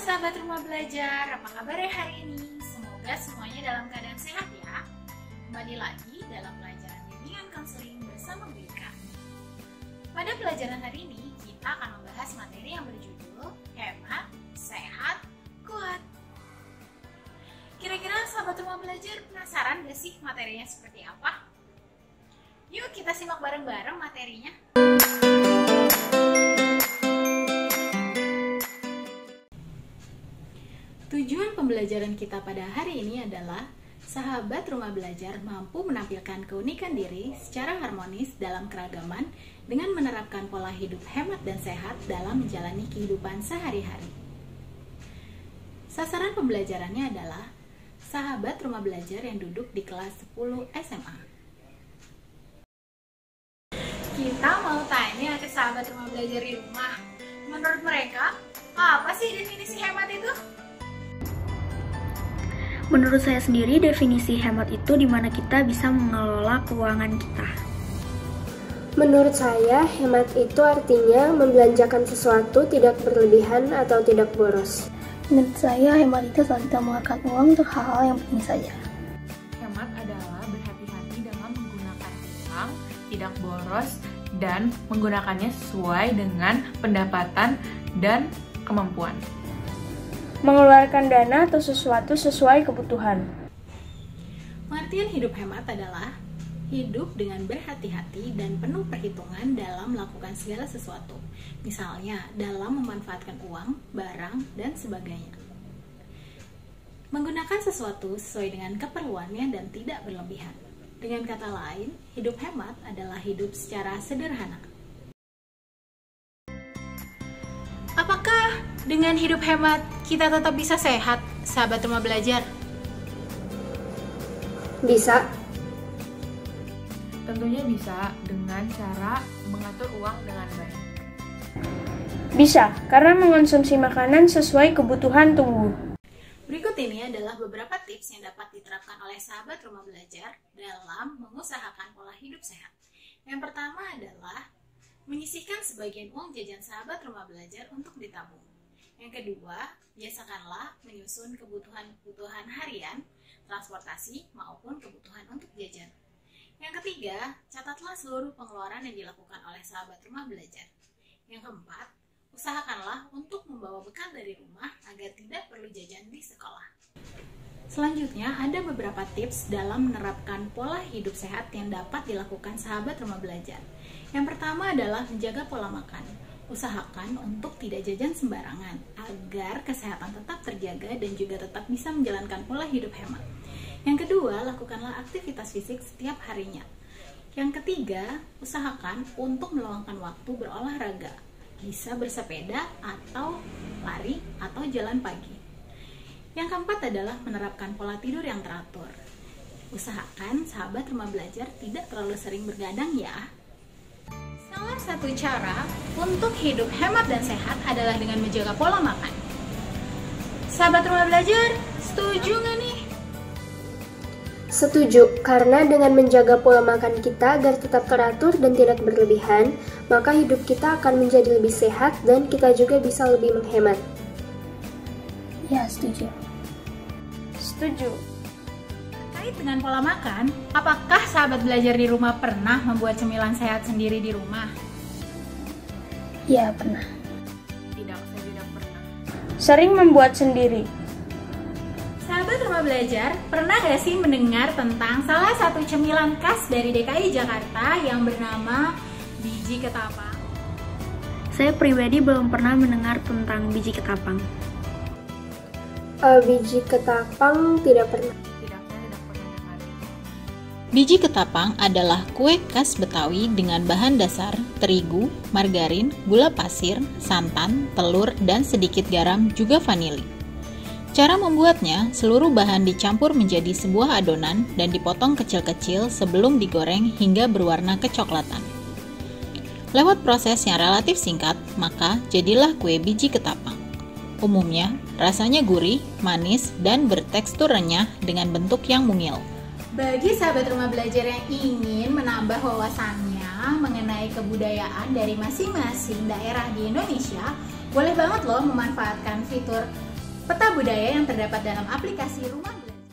sahabat rumah belajar, apa kabar ya hari ini? Semoga semuanya dalam keadaan sehat ya. Kembali lagi dalam pelajaran bimbingan konseling bersama Bu Ika. Pada pelajaran hari ini, kita akan membahas materi yang berjudul Hemat, Sehat, Kuat. Kira-kira sahabat rumah belajar penasaran gak sih materinya seperti apa? Yuk kita simak bareng-bareng materinya. Tujuan pembelajaran kita pada hari ini adalah sahabat rumah belajar mampu menampilkan keunikan diri secara harmonis dalam keragaman dengan menerapkan pola hidup hemat dan sehat dalam menjalani kehidupan sehari-hari. Sasaran pembelajarannya adalah sahabat rumah belajar yang duduk di kelas 10 SMA. Kita mau tanya ke sahabat rumah belajar di rumah, menurut mereka, apa sih definisi hemat itu? Menurut saya sendiri, definisi hemat itu di mana kita bisa mengelola keuangan kita. Menurut saya, hemat itu artinya membelanjakan sesuatu tidak berlebihan atau tidak boros. Menurut saya, hemat itu saat kita mengeluarkan uang untuk hal-hal yang penting saja. Hemat adalah berhati-hati dalam menggunakan uang, tidak boros, dan menggunakannya sesuai dengan pendapatan dan kemampuan. Mengeluarkan dana atau sesuatu sesuai kebutuhan. Pengertian hidup hemat adalah hidup dengan berhati-hati dan penuh perhitungan dalam melakukan segala sesuatu. Misalnya, dalam memanfaatkan uang, barang, dan sebagainya. Menggunakan sesuatu sesuai dengan keperluannya dan tidak berlebihan. Dengan kata lain, hidup hemat adalah hidup secara sederhana. Apakah dengan hidup hemat kita tetap bisa sehat, sahabat rumah belajar? Bisa. Tentunya bisa dengan cara mengatur uang dengan baik. Bisa, karena mengonsumsi makanan sesuai kebutuhan tubuh. Berikut ini adalah beberapa tips yang dapat diterapkan oleh sahabat rumah belajar dalam mengusahakan pola hidup sehat. Yang pertama adalah menyisihkan sebagian uang jajan sahabat rumah belajar untuk ditabung. Yang kedua, biasakanlah menyusun kebutuhan harian, transportasi, maupun kebutuhan untuk jajan. Yang ketiga, catatlah seluruh pengeluaran yang dilakukan oleh sahabat rumah belajar. Yang keempat, usahakanlah untuk membawa bekal dari rumah agar tidak perlu jajan di sekolah. Selanjutnya, ada beberapa tips dalam menerapkan pola hidup sehat yang dapat dilakukan sahabat rumah belajar. Yang pertama adalah menjaga pola makan. Usahakan untuk tidak jajan sembarangan agar kesehatan tetap terjaga dan juga tetap bisa menjalankan pola hidup hemat. Yang kedua, lakukanlah aktivitas fisik setiap harinya. Yang ketiga, usahakan untuk meluangkan waktu berolahraga. Bisa bersepeda atau lari atau jalan pagi. Yang keempat adalah menerapkan pola tidur yang teratur. Usahakan sahabat rumah belajar tidak terlalu sering bergadang ya. Salah satu cara untuk hidup hemat dan sehat adalah dengan menjaga pola makan. Sahabat rumah belajar, setuju nggak nih? Setuju, karena dengan menjaga pola makan kita agar tetap teratur dan tidak berlebihan, maka hidup kita akan menjadi lebih sehat dan kita juga bisa lebih menghemat. Ya, setuju. Setuju. Terkait dengan pola makan, apakah sahabat belajar di rumah pernah membuat cemilan sehat sendiri di rumah? Ya, pernah. Tidak, saya tidak pernah. Sering membuat sendiri. Sahabat rumah belajar, pernah gak sih mendengar tentang salah satu cemilan khas dari DKI Jakarta yang bernama biji ketapang? Saya pribadi belum pernah mendengar tentang biji ketapang. Biji ketapang tidak pernah. Tidak, saya tidak pernah dengar. Biji ketapang adalah kue khas Betawi dengan bahan dasar terigu, margarin, gula pasir, santan, telur, dan sedikit garam juga vanili. Cara membuatnya, seluruh bahan dicampur menjadi sebuah adonan dan dipotong kecil-kecil sebelum digoreng hingga berwarna kecoklatan. Lewat proses yang relatif singkat, maka jadilah kue biji ketapang. Umumnya, rasanya gurih, manis, dan bertekstur renyah dengan bentuk yang mungil. Bagi sahabat rumah belajar yang ingin menambah wawasannya mengenai kebudayaan dari masing-masing daerah di Indonesia, boleh banget loh memanfaatkan fitur Peta budaya yang terdapat dalam aplikasi Rumah Belajar.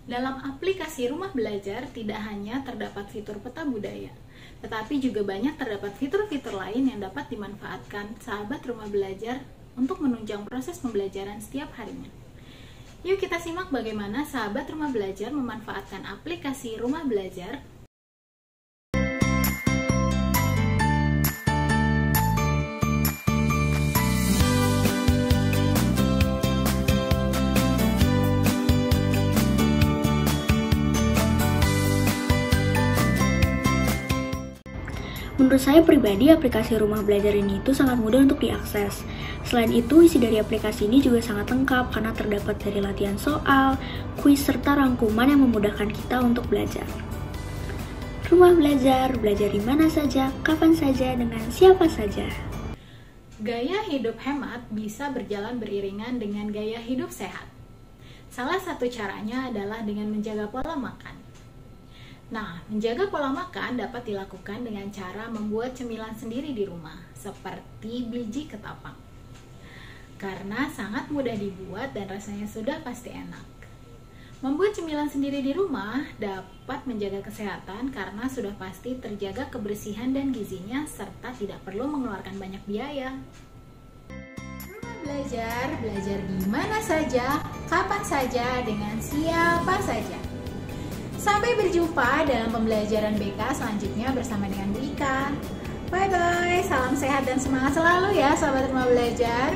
Dalam aplikasi Rumah Belajar tidak hanya terdapat fitur peta budaya, tetapi juga banyak terdapat fitur-fitur lain yang dapat dimanfaatkan sahabat Rumah Belajar untuk menunjang proses pembelajaran setiap harinya. Yuk kita simak bagaimana sahabat Rumah Belajar memanfaatkan aplikasi Rumah Belajar. Menurut saya pribadi, aplikasi Rumah Belajar ini itu sangat mudah untuk diakses. Selain itu, isi dari aplikasi ini juga sangat lengkap karena terdapat dari latihan soal, kuis, serta rangkuman yang memudahkan kita untuk belajar. Rumah Belajar, belajar di mana saja, kapan saja, dengan siapa saja. Gaya hidup hemat bisa berjalan beriringan dengan gaya hidup sehat. Salah satu caranya adalah dengan menjaga pola makan. Nah, menjaga pola makan dapat dilakukan dengan cara membuat cemilan sendiri di rumah, seperti biji ketapang. Karena sangat mudah dibuat dan rasanya sudah pasti enak. Membuat cemilan sendiri di rumah dapat menjaga kesehatan karena sudah pasti terjaga kebersihan dan gizinya serta tidak perlu mengeluarkan banyak biaya. Rumah Belajar, belajar di mana saja, kapan saja, dengan siapa saja. Sampai berjumpa dalam pembelajaran BK selanjutnya bersama dengan Bu Ika. Bye-bye, salam sehat dan semangat selalu ya sahabat Rumah Belajar.